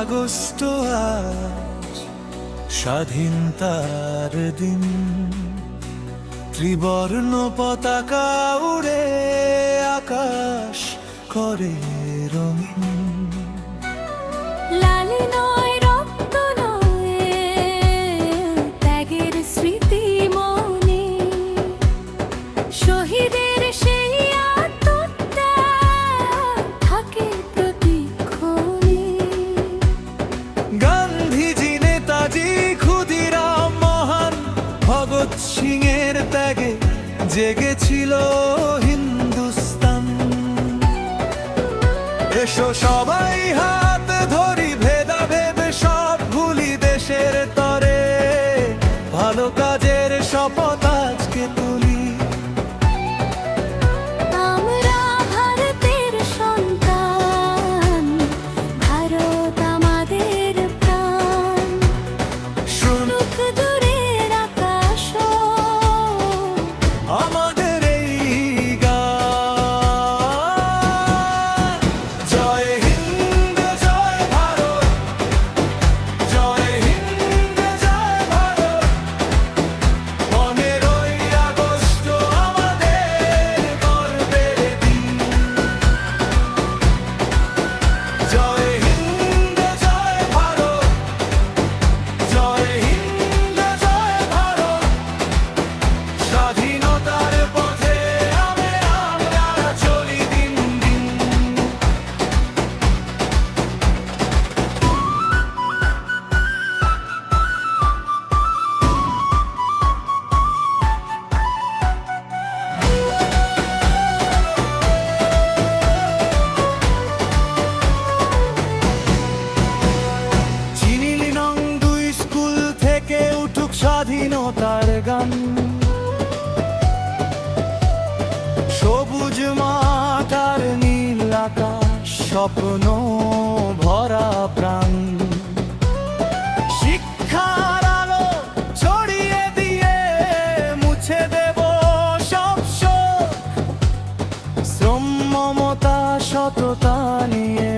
August আজ স্বাধীনতার দিন, ত্রিবর্ণ পতাকা উড়ে আকাশ করে রঙিন। লালি নয় রক্ত নয়, ত্যাগের স্মৃতি মনে, শহীদের সেই আত্মত্যাগ থাকে প্রতিক্ষণে। গান্ধীজি, নেতাজি, ক্ষুদিরাম, মহান ভগৎ সিং এর ত্যাগে জেগেছিল হিন্দুস্তান। এসো সবাই হাত ধরি, ভেদাভেদ সব ভুলি, দেশের তরে ভালো কাজের শপথ আজকে তুলি। আমরা ভারতের সন্তান, ভারত আমাদের প্রাণ। শুনুক দূরের আকাশও আমাদের এই গান। জয় হিন্দ, জয় ভারত, জয় হিন্দ, জয় ভারত। 15ই আগস্ট আমাদের গর্বের দিন। জয় হিন্দ, জয় ভারত, জয় হিন্দ, জয় ভারত। স্বাধীনতার পথে আমরা চলি দিন দিন। চিনিলি নং 2 স্কুল থেকে উঠুক স্বাধীনতার গান। সবুজ মাঠ আর নীল আকাশ, স্বপ্ন ভরা প্রাণ। শিক্ষার আলো ছড়িয়ে দিয়ে মুছে দেব সব শোক। শ্রম, মমতা, সততা নিয়ে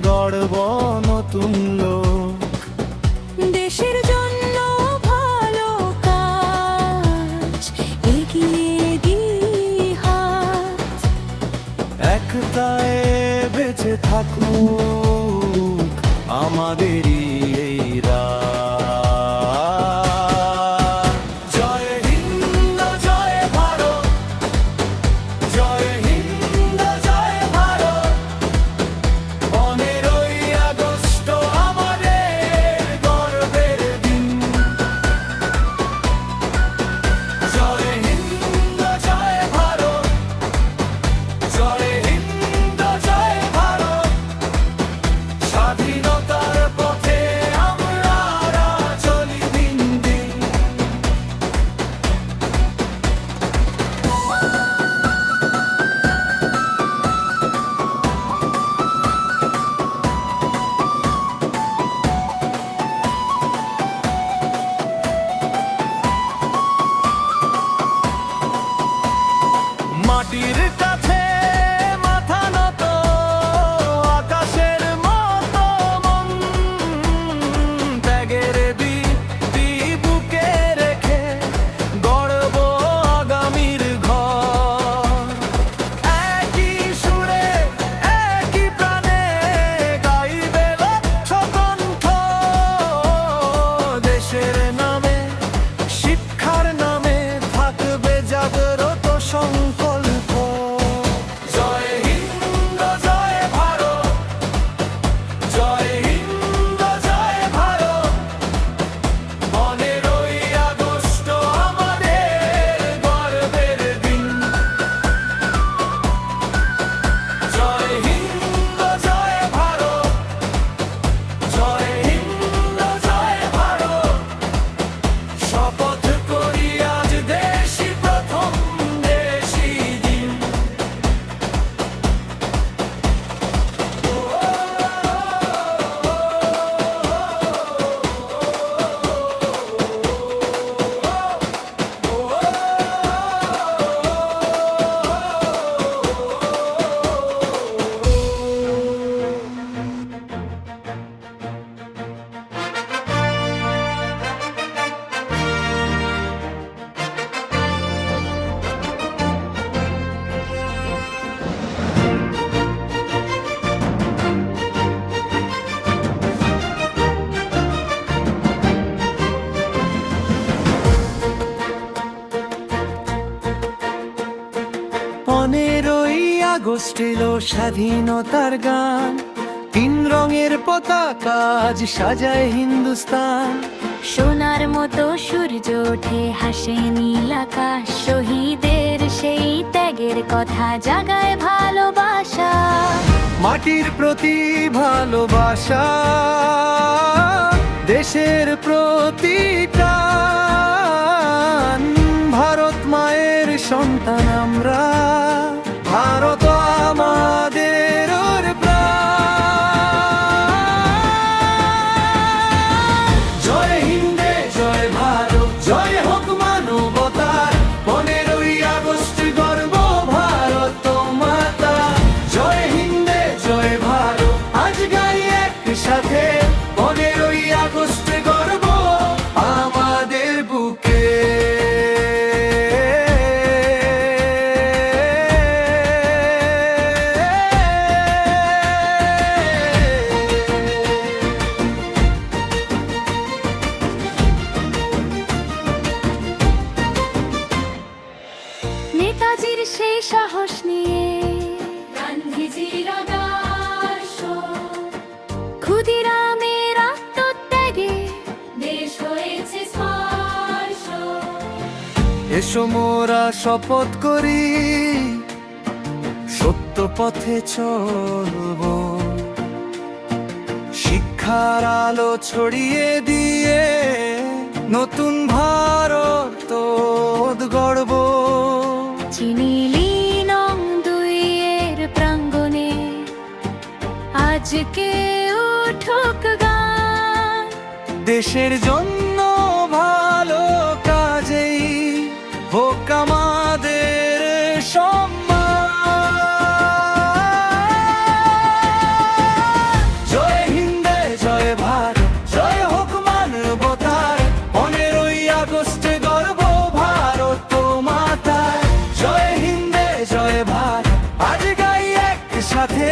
গড়ব নতুন লোক। দেশের জন্য ভালো কাজ এগিয়ে দিই হাত। একতায় বেঁচে থাকুক আমাদেরই এই রাত। জয় হিন্দ, জয় ভারত, জয় হিন্দ, জয় ভারত। 15ই আগস্ট আমাদের গর্বের দিন। জয় হিন্দ, জয় ভারত, জয় হিন্দ, জয় ভারত। আগস্ট এলো স্বাধীনতার গান, তিন রঙের পতাকা আজ সাজায় হিন্দুস্তান। সোনার মতো সূর্য ওঠে, হাসে নীল আকাশ, শহীদের সেই ত্যাগের কথা জাগায় ভালোবাসা। মাটির প্রতি ভালোবাসা, দেশের প্রতি টান, ভারত মায়ের সন্তান আমরা, ভারত আমাদের ওর প্রাণ। জয় হিন্দে জয় ভারত, জয় হোক মানবতার, 15ই আগস্ট গর্ব ভারত মাতা। জয় হিন্দে জয় ভারত, আজ গাই একসাথে, 15ই আগস্ট গর্ব আমাদের বুকে। নেতাজির সেই সাহস নিয়ে গান্ধীজির আদর্শ, ক্ষুদিরামের আত্মত্যাগে দেশ হয়েছে স্পর্শ। এসো মোরা শপথ করি, সত্য পথে চলবো, শিক্ষার আলো ছড়িয়ে দিয়ে নতুন ভারত গড়ব। চিনিলি নং দুইয়ের প্রাঙ্গণে আজকে উঠুক গান, দেশের জন্য ভালো কাজেই হোক আমাদের সম্মান। জয় হিন্দে জয় ভারত, জয় হোক মানবতার, 15ই আগস্ট গর্ব ভারত মাতার। জয় হিন্দে জয় ভারত, আজ গাই একসাথে,